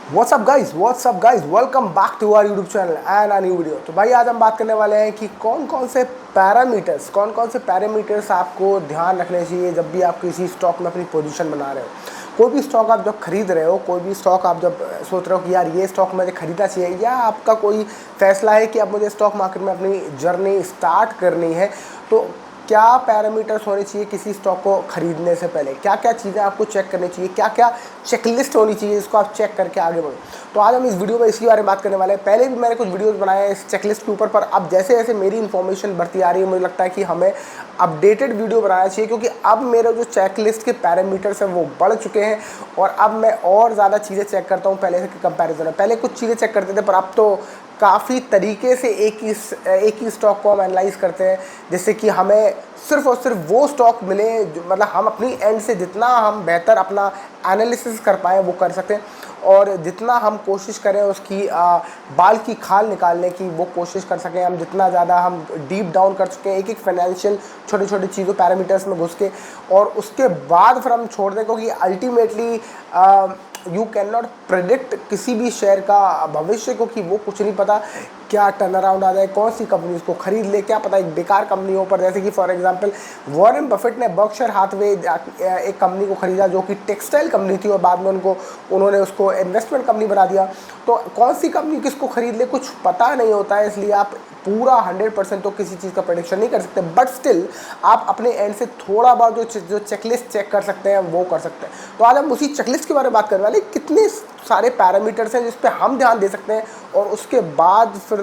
WhatsApp guys, welcome back to our YouTube channel and a new video. तो भाई आज हम बात करने वाले हैं कि कौन कौन से पैरामीटर्स आपको ध्यान रखने चाहिए जब भी आप किसी स्टॉक में अपनी पोजीशन बना रहे हो। कोई भी स्टॉक आप जब खरीद रहे हो, कोई भी स्टॉक आप जब सोच रहे हो कि यार ये स्टॉक मुझे खरीदना चाहिए, या आपका कोई फैसला है कि अब मुझे स्टॉक मार्केट में अपनी जर्नी स्टार्ट करनी है, तो क्या पैरामीटर्स होने चाहिए किसी स्टॉक को खरीदने से पहले, क्या क्या चीज़ें आपको चेक करनी चाहिए, क्या क्या चेकलिस्ट होनी चाहिए, इसको आप चेक करके आगे बढ़ो। तो आज हम इस वीडियो में इसी बारे में बात करने वाले हैं। पहले भी मैंने कुछ वीडियोस बनाए हैं इस चेकलिस्ट के ऊपर, पर अब जैसे जैसे मेरी इन्फॉर्मेशन बढ़ती आ रही है, मुझे लगता है कि हमें अपडेटेड वीडियो बनाना चाहिए, क्योंकि अब मेरे जो चेकलिस्ट के पैरामीटर्स हैं वो बढ़ चुके हैं और अब मैं और ज़्यादा चीज़ें चेक करता हूँ पहले से कंपैरिजन में। पहले कुछ चीज़ें चेक करते थे, पर अब तो काफ़ी तरीके से एक ही स्टॉक को हम एनालाइज करते हैं, जिससे कि हमें सिर्फ और सिर्फ वो स्टॉक मिले जो मतलब हम अपनी एंड से जितना हम बेहतर अपना एनालिसिस कर पाएँ वो कर सकते हैं, और जितना हम कोशिश करें उसकी बाल की खाल निकालने की वो कोशिश कर सकें। हम जितना ज़्यादा हम डीप डाउन कर चुके हैं एक एक फाइनेंशियल छोटी छोटी चीज़ों पैरामीटर्स में घुस के, और उसके बाद फिर हम छोड़ दें, क्योंकि ultimately you can not predict किसी भी शेयर का भविष्य, क्योंकि वो कुछ नहीं पता क्या टर्न अराउंड आ जाए, कौन सी कंपनी उसको खरीद ले, क्या पता एक बेकार कंपनियों पर। जैसे कि फॉर एग्जांपल वॉरेन बफेट ने बर्कशायर हाथवे एक कंपनी को खरीदा जो कि टेक्सटाइल कंपनी थी, और बाद में उन्होंने उसको इन्वेस्टमेंट कंपनी बना दिया। तो कौन सी कंपनी किसको खरीद ले कुछ पता नहीं होता है, इसलिए आप पूरा 100% तो किसी चीज़ का प्रेडिक्शन नहीं कर सकते, बट स्टिल आप अपने एंड से थोड़ा बहुत जो चेकलिस्ट चेक कर सकते हैं वो कर सकते हैं। तो आज हम उसी चेकलिस्ट के बारे में बात करने वाले, कितने सारे पैरामीटर्स हैं जिस पे हम ध्यान दे सकते हैं, और उसके बाद फिर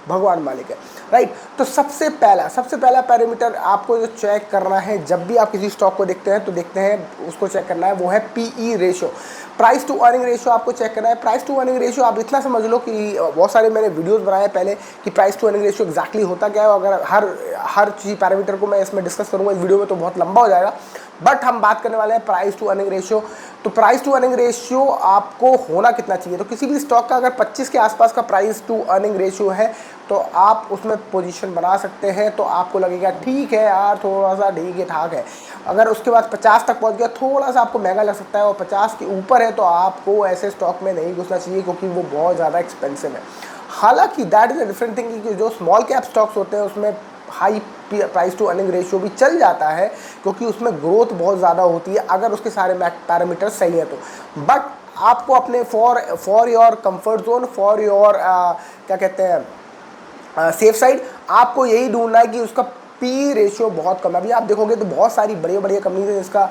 भगवान मालिक है, राइट। तो सबसे पहला पैरामीटर आपको जो चेक करना है जब भी आप किसी स्टॉक को देखते हैं उसको चेक करना है, वो है PE ratio, price to earning ratio आपको चेक करना है। प्राइस टू अर्निंग रेशियो आप इतना समझ लो कि बहुत सारे मैंने वीडियोस बनाए हैं पहले कि price to earning ratio exactly होता क्या है। अगर हर चीज़ पैरामीटर को मैं इसमें डिस्कस करूंगा इस वीडियो में तो बहुत लंबा हो जाएगा, बट हम बात करने वाले हैं प्राइस टू अर्निंग रेशियो। तो प्राइस टू अर्निंग रेशियो आपको होना कितना चाहिए, तो किसी भी स्टॉक का अगर 25 के आसपास का प्राइस टू अर्निंग रेशियो है तो आप उसमें पोजीशन बना सकते हैं। तो आपको लगेगा ठीक है यार, थोड़ा सा ठीक ठाक है। अगर उसके बाद 50 तक पहुंच गया, थोड़ा सा आपको महंगा लग सकता है, और 50 के ऊपर है तो आपको ऐसे स्टॉक में नहीं घुसना चाहिए, क्योंकि वो बहुत ज़्यादा एक्सपेंसिव है। हालांकि that is a different thing कि जो स्मॉल कैप स्टॉक्स होते हैं उसमें high price to earning ratio भी चल जाता है, क्योंकि उसमें ग्रोथ बहुत ज़्यादा होती है अगर उसके सारे पैरामीटर सही है तो। बट आपको अपने for your comfort zone, for your क्या कहते हैं सेफ साइड, आपको यही ढूंढना है कि उसका पी रेशियो बहुत कम है। अभी आप देखोगे तो बहुत सारी बड़ी कंपनीज हैं जिसका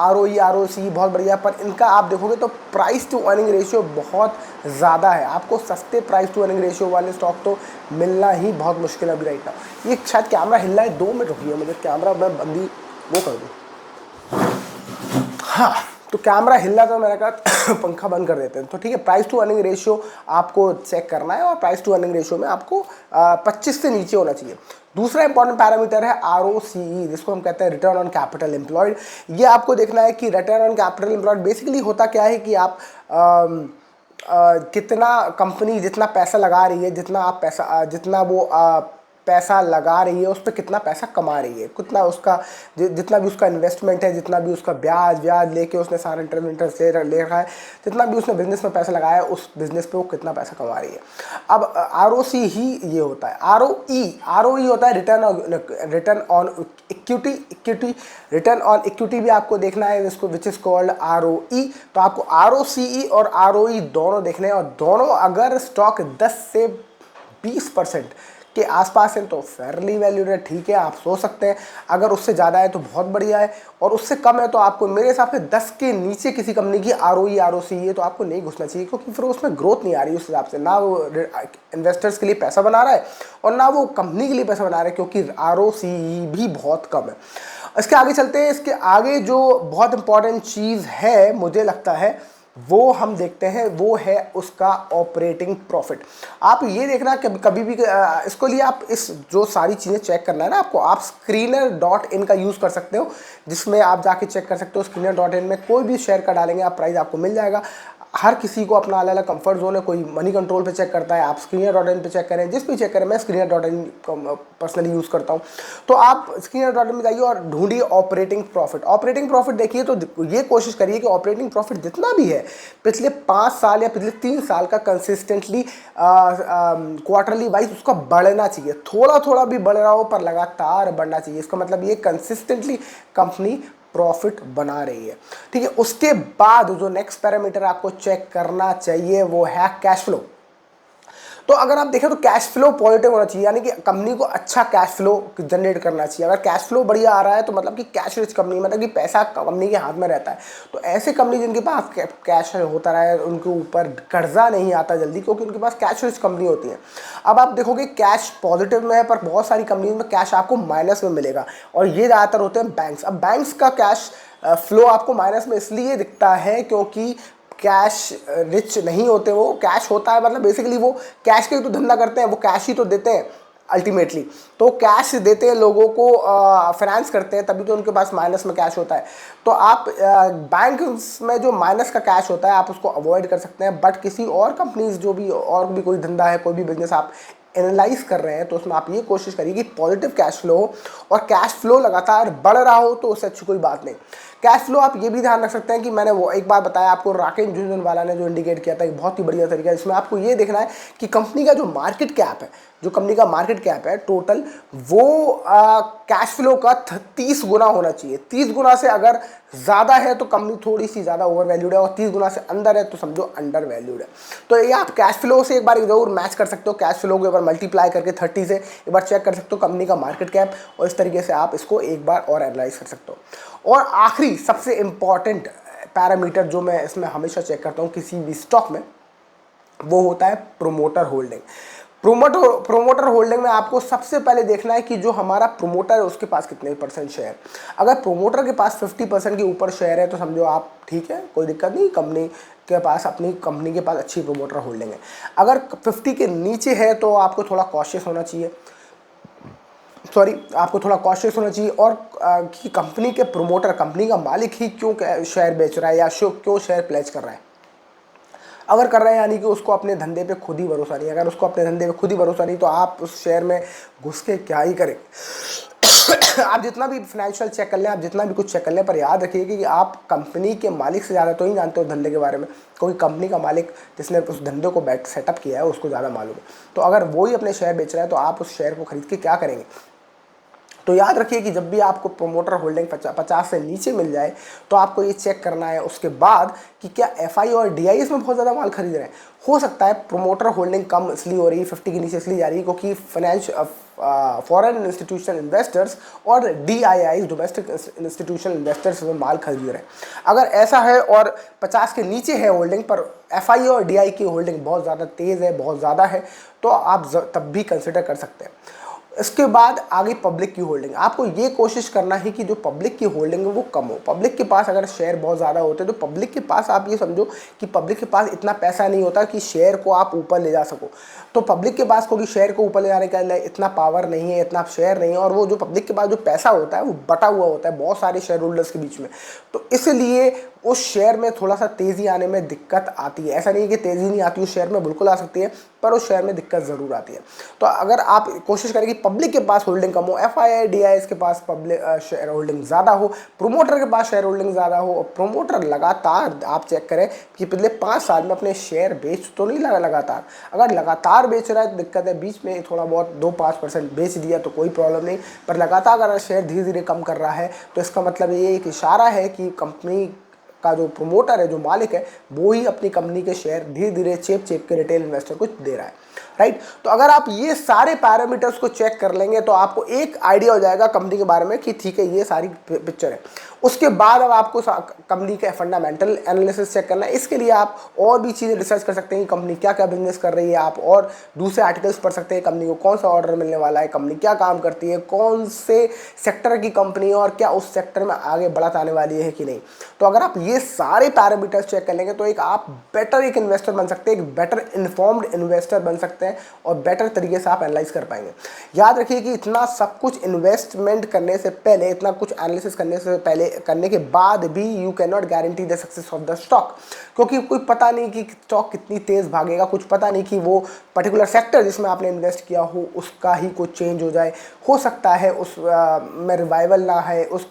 ROE ROC बहुत बढ़िया, पर इनका आप देखोगे तो प्राइस टू अर्निंग रेशियो बहुत ज़्यादा है। आपको सस्ते प्राइस टू अर्निंग रेशियो वाले स्टॉक तो मिलना ही बहुत मुश्किल है अभी राइट नाउ। ये शायद कैमरा हिल रहा है, 2 मिनट रुकिए, मुझे कैमरा मैं बंदी वो कर दूँ। हाँ, तो कैमरा हिल रहा था, मैंने कहा पंखा बंद कर देते हैं। तो ठीक है, प्राइस टू अर्निंग रेशियो आपको चेक करना है, और प्राइस टू अर्निंग रेशियो में आपको 25 से नीचे होना चाहिए। दूसरा इंपॉर्टेंट पैरामीटर है ROCE, जिसको हम कहते हैं रिटर्न ऑन कैपिटल एम्प्लॉयड। ये आपको देखना है कि return on capital employed basically होता क्या है कि आप कितना कंपनी जितना पैसा लगा रही है, जितना वो पैसा लगा रही है उस पर कितना पैसा कमा रही है, कितना उसका जितना भी उसका इन्वेस्टमेंट है, जितना भी उसका ब्याज लेके उसने सारा इंटरेस्ट ले रखा है, जितना भी उसने बिजनेस में पैसा लगाया है उस बिजनेस पे वो कितना पैसा कमा रही है। अब ROC ही ये होता है। ROE होता है return on equity return on equity भी आपको देखना है, जिसको विच इज कॉल्ड ROE। तो आपको ROCE और ROE दोनों देखने हैं, और दोनों अगर स्टॉक 10 से 20% के आसपास है तो फेयरली वैल्यूड है, ठीक है, आप सोच सकते हैं। अगर उससे ज़्यादा है तो बहुत बढ़िया है, और उससे कम है तो आपको मेरे हिसाब से 10 के नीचे किसी कंपनी की ROE ROCE है तो आपको नहीं घुसना चाहिए, क्योंकि फिर उसमें ग्रोथ नहीं आ रही उस हिसाब से। ना वो इन्वेस्टर्स के लिए पैसा बना रहा है और ना वो कंपनी के लिए पैसा बना रहा है, क्योंकि ROCE भी बहुत कम है। इसके आगे चलते हैं। इसके आगे जो बहुत इंपॉर्टेंट चीज़ है मुझे लगता है वो हम देखते हैं, वो है उसका ऑपरेटिंग प्रॉफिट। आप ये देखना कभी भी इसको लिए आप इस जो सारी चीज़ें चेक करना है ना आपको, आप screener.in का यूज़ कर सकते हो, जिसमें आप जाके चेक कर सकते हो। screener.in में कोई भी शेयर का डालेंगे आप प्राइस आपको मिल जाएगा। हर किसी को अपना अलग अलग कंफर्ट जोन है, कोई मनी कंट्रोल पे चेक करता है, आप स्क्रीनर.इन पे चेक करें, जिस पे चेक करें, मैं स्क्रीनर.इन पर्सनली यूज़ करता हूँ। तो आप स्क्रीनर.इन में जाइए और ढूंढिए ऑपरेटिंग प्रॉफिट। ऑपरेटिंग प्रॉफिट देखिए तो ये कोशिश करिए कि ऑपरेटिंग प्रॉफिट जितना भी है पिछले 5 साल या पिछले 3 साल का कंसिस्टेंटली क्वार्टरली वाइज उसका बढ़ना चाहिए, थोड़ा थोड़ा भी बढ़ रहा हो पर लगातार बढ़ना चाहिए। इसका मतलब ये कंसिस्टेंटली कंपनी प्रॉफिट बना रही है, ठीक है। उसके बाद जो नेक्स्ट पैरामीटर आपको चेक करना चाहिए वो है कैश फ्लो। तो अगर आप देखें तो कैश फ्लो पॉजिटिव होना चाहिए, यानी कि कंपनी को अच्छा कैश फ्लो जनरेट करना चाहिए। अगर कैश फ्लो बढ़िया आ रहा है तो मतलब कि कैश रिच कंपनी, मतलब कि पैसा कंपनी के हाथ में रहता है। तो ऐसे कंपनी जिनके पास कैश होता रहा, उनके ऊपर कर्जा नहीं आता जल्दी, क्योंकि उनके पास कैश रिच कंपनी होती है। अब आप देखोगे कैश पॉजिटिव में है, पर बहुत सारी कंपनी में कैश आपको माइनस में मिलेगा, और ये ज़्यादातर होते हैं बैंक्स। अब बैंक्स का कैश फ्लो आपको माइनस में इसलिए दिखता है क्योंकि कैश रिच नहीं होते, वो कैश होता है मतलब बेसिकली वो कैश के ही तो धंधा करते हैं, वो कैश ही तो देते हैं अल्टीमेटली। तो कैश देते हैं लोगों को, फाइनेंस करते हैं, तभी तो उनके पास माइनस में कैश होता है। तो आप बैंक में जो माइनस का कैश होता है आप उसको अवॉइड कर सकते हैं, बट किसी और कंपनीज जो भी और भी कोई धंधा है, कोई भी बिजनेस आप एनालाइज कर रहे हैं, तो उसमें आप ये कोशिश करिए कि पॉजिटिव कैश फ्लो हो और कैश फ्लो लगातार बढ़ रहा हो, तो उससे अच्छी कोई बात नहीं। कैश फ्लो आप ये भी ध्यान रख सकते हैं कि मैंने वो एक बार बताया आपको, राकेश झुनझुनवाला ने जो इंडिकेट किया था, एक बहुत ही बढ़िया तरीका है। इसमें आपको ये देखना है कि कंपनी का जो मार्केट कैप है, जो कंपनी का मार्केट कैप है टोटल, वो कैश फ्लो का 30 गुना होना चाहिए। 30 गुना से अगर ज़्यादा है तो कंपनी थोड़ी सी ज़्यादा ओवर वैल्यूड है, और 30 गुना से अंदर है तो समझो अंडर वैल्यूड है। तो ये आप कैश फ्लो से एक बार ज़रूर मैच कर सकते हो, कैश फ्लो को एक बार मल्टीप्लाई करके 30 से एक बार चेक कर सकते हो कंपनी का मार्केट कैप, और इस तरीके से आप इसको एक बार और एनालाइज कर सकते हो। और आखिरी सबसे इंपॉर्टेंट पैरामीटर जो मैं इसमें हमेशा चेक करता हूँ किसी भी स्टॉक में, वो होता है प्रोमोटर होल्डिंग। प्रोमोटर होल्डिंग में आपको सबसे पहले देखना है कि जो हमारा प्रोमोटर है उसके पास कितने % शेयर। अगर प्रोमोटर के पास 50% के ऊपर शेयर है तो समझो आप ठीक है, कोई दिक्कत नहीं, कंपनी के पास, अपनी कंपनी के पास अच्छी प्रोमोटर होल्डिंग है। अगर 50 के नीचे है तो आपको थोड़ा कॉशियस होना चाहिए, आपको थोड़ा कॉशियस होना चाहिए। और कि कंपनी के प्रोमोटर, कंपनी का मालिक ही क्यों शेयर बेच रहा है या क्यों शेयर प्लेज कर रहा है। अगर कर रहे हैं यानी कि उसको अपने धंधे पे खुद ही भरोसा नहीं है। अगर उसको अपने धंधे पे खुद ही भरोसा नहीं तो आप उस शेयर में घुस के क्या ही करें। आप जितना भी फाइनेंशियल चेक कर लें, आप जितना भी कुछ चेक कर लें, पर याद रखिए कि आप कंपनी के मालिक से ज़्यादा तो ही जानते हो धंधे के बारे में, क्योंकि कंपनी का मालिक जिसने उस धंधे को सेटअप किया है उसको ज़्यादा मालूम है। तो अगर वो ही अपने शेयर बेच रहा है तो आप उस शेयर को खरीद के क्या करेंगे। तो याद रखिए कि जब भी आपको प्रोमोटर होल्डिंग 50 से नीचे मिल जाए तो आपको ये चेक करना है उसके बाद कि क्या एफआई और डीआई इसमें बहुत ज़्यादा माल खरीद रहे हैं। हो सकता है प्रोमोटर होल्डिंग कम इसलिए हो रही है, 50 के नीचे इसलिए जा रही है क्योंकि फॉरेन इंस्टीट्यूशनल इन्वेस्टर्स और डीआईआई डोमेस्टिक इंस्टीट्यूशनल इन्वेस्टर्स में माल खरीद रहे हैं। अगर ऐसा है और 50 के नीचे है होल्डिंग पर एफआई और डीआई की होल्डिंग बहुत ज़्यादा तेज़ है, बहुत ज़्यादा है, तो आप तब भी कंसिडर कर सकते हैं। इसके बाद आगे पब्लिक की होल्डिंग। आपको ये कोशिश करना है कि जो पब्लिक की होल्डिंग है वो कम हो। पब्लिक के पास अगर शेयर बहुत ज़्यादा होते हैं तो पब्लिक के पास, आप ये समझो कि पब्लिक के पास इतना पैसा नहीं होता कि शेयर को आप ऊपर ले जा सको। तो पब्लिक के पास क्योंकि शेयर को ऊपर ले जाने का इतना पावर नहीं है, इतना शेयर नहीं है, और वो जो पब्लिक के पास जो पैसा होता है वो बटा हुआ होता है बहुत सारे शेयर होल्डर्स के बीच में, तो इसलिए उस शेयर में थोड़ा सा तेज़ी आने में दिक्कत आती है। ऐसा नहीं है कि तेज़ी नहीं आती, उस शेयर में बिल्कुल आ सकती है, पर उस शेयर में दिक्कत ज़रूर आती है। तो अगर आप कोशिश करें कि पब्लिक के पास होल्डिंग कम हो, एफआईआई डीआई के पास पब्लिक शेयर होल्डिंग ज़्यादा हो, प्रोमोटर के पास शेयर होल्डिंग ज़्यादा हो, और प्रोमोटर लगातार आप चेक करें कि पिछले 5 साल में अपने शेयर बेच तो नहीं लगा लगातार। अगर लगातार बेच रहा है तो दिक्कत है, बीच में थोड़ा बहुत 2-5% बेच दिया तो कोई प्रॉब्लम नहीं, पर लगातार अगर शेयर धीरे धीरे कम कर रहा है तो इसका मतलब ये एक इशारा है कि कंपनी का जो प्रोमोटर है, जो मालिक है, वो ही अपनी कंपनी के शेयर धीरे धीरे चेप के रिटेल इन्वेस्टर को दे रहा है, राइट। तो अगर आप ये सारे पैरामीटर्स को चेक कर लेंगे तो आपको एक आइडिया हो जाएगा कंपनी के बारे में कि ठीक है ये सारी पिक्चर है। उसके बाद अब आपको कंपनी के फंडामेंटल एनालिसिस चेक करना है। इसके लिए आप और भी चीज़ें रिसर्च कर सकते हैं कि कंपनी क्या क्या बिजनेस कर रही है, आप और दूसरे आर्टिकल्स पढ़ सकते हैं, कंपनी को कौन सा ऑर्डर मिलने वाला है, कंपनी क्या काम करती है, कौन से सेक्टर की कंपनी है और क्या उस सेक्टर में आगे बढ़त आने वाली है कि नहीं। तो अगर आप ये सारे पैरामीटर्स चेक कर लेंगे तो एक आप बेटर एक इन्वेस्टर बन सकते हैं, एक बेटर इन्फॉर्म्ड इन्वेस्टर बन सकते हैं। सकते हैं और बेटर तरीके से आप एनालाइज कर पाएंगे। याद रखिए कि इतना सब कुछ इन्वेस्टमेंट करने से पहले, इतना कुछ एनालिसिस करने से पहले, करने के बाद भी you can not guarantee the success of the stock, क्योंकि कोई पता नहीं कि स्टॉक कितनी तेज़ भागेगा, कुछ पता नहीं कि वो पर्टिकुलर सेक्टर जिसमें आपने इन्वेस्ट किया हो उसका ही कुछ चेंज हो जाए, हो सकता है उस में रिवाइवल ना है, उस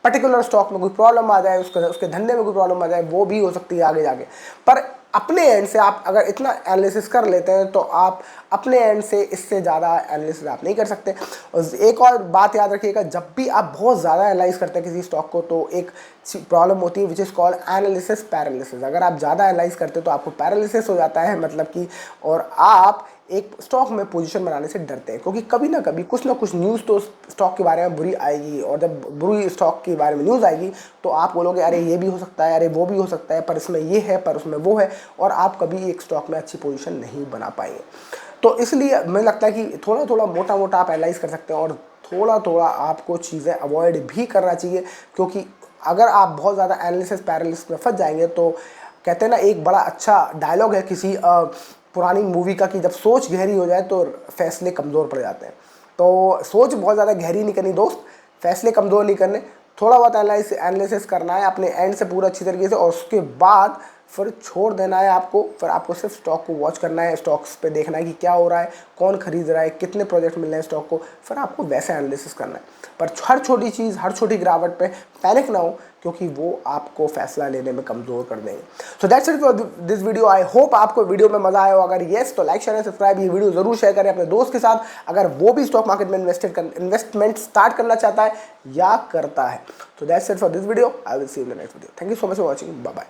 पर्टिकुलर स्टॉक में कोई प्रॉब्लम आ जाए, उसके धंधे में कोई प्रॉब्लम आ जाए, वो भी हो सकती है आगे जाके। पर अपने एंड से आप अगर इतना एनालिसिस कर लेते हैं तो आप अपने एंड से इससे ज़्यादा एनालिसिस आप नहीं कर सकते। और एक और बात याद रखिएगा, जब भी आप बहुत ज़्यादा एनालाइज करते हैं किसी स्टॉक को तो एक प्रॉब्लम होती है which is called analysis paralysis. अगर आप ज़्यादा एनालाइज करते हैं तो आपको पैरालिसिस हो जाता है, मतलब कि, और आप एक स्टॉक में पोजीशन बनाने से डरते हैं, क्योंकि कभी ना कभी कुछ ना कुछ न्यूज़ तो स्टॉक के बारे में बुरी आएगी, और जब बुरी स्टॉक के बारे में न्यूज़ आएगी तो आप बोलोगे अरे ये भी हो सकता है, अरे वो भी हो सकता है, पर इसमें ये है, पर उसमें वो है, और आप कभी एक स्टॉक में अच्छी पोजीशन नहीं बना पाएंगे। तो इसलिए मुझे लगता है कि थोड़ा थोड़ा मोटा मोटा आप एनालाइज कर सकते हैं, और थोड़ा थोड़ा आपको चीज़ें अवॉइड भी करना चाहिए, क्योंकि अगर आप बहुत ज़्यादा एनालिसिस पैरालिसिस में फंस जाएंगे तो कहते हैं ना, एक बड़ा अच्छा डायलॉग है किसी पुरानी मूवी का कि जब सोच गहरी हो जाए तो फैसले कमज़ोर पड़ जाते हैं। तो सोच बहुत ज़्यादा गहरी नहीं करनी दोस्त, फैसले कमज़ोर नहीं करने, थोड़ा बहुत एनालिसिस करना है अपने एंड से पूरा अच्छी तरीके से, और उसके बाद फिर छोड़ देना है आपको। फिर आपको सिर्फ स्टॉक को वॉच करना है, स्टॉक्स पे देखना है कि क्या हो रहा है, कौन खरीद रहा है, कितने प्रोजेक्ट मिल रहे हैं स्टॉक को, फिर आपको वैसे एनालिसिस करना है। पर हर छोटी चीज़, हर छोटी गिरावट पे पैनिक ना हो, क्योंकि वो आपको फैसला लेने में कमज़ोर कर देंगे। So that's it for this video. I hope आपको वीडियो में मजा आया हो। अगर येस तो लाइक शेयर एंड सब्सक्राइब, ये वीडियो जरूर शेयर करें अपने दोस्त के साथ, अगर वो भी स्टॉक मार्केट में इन्वेस्टमेंट स्टार्ट करना चाहता है या करता है। तो that's it for this video. I will see you in the next video. Thank you so much for watching. Bye bye.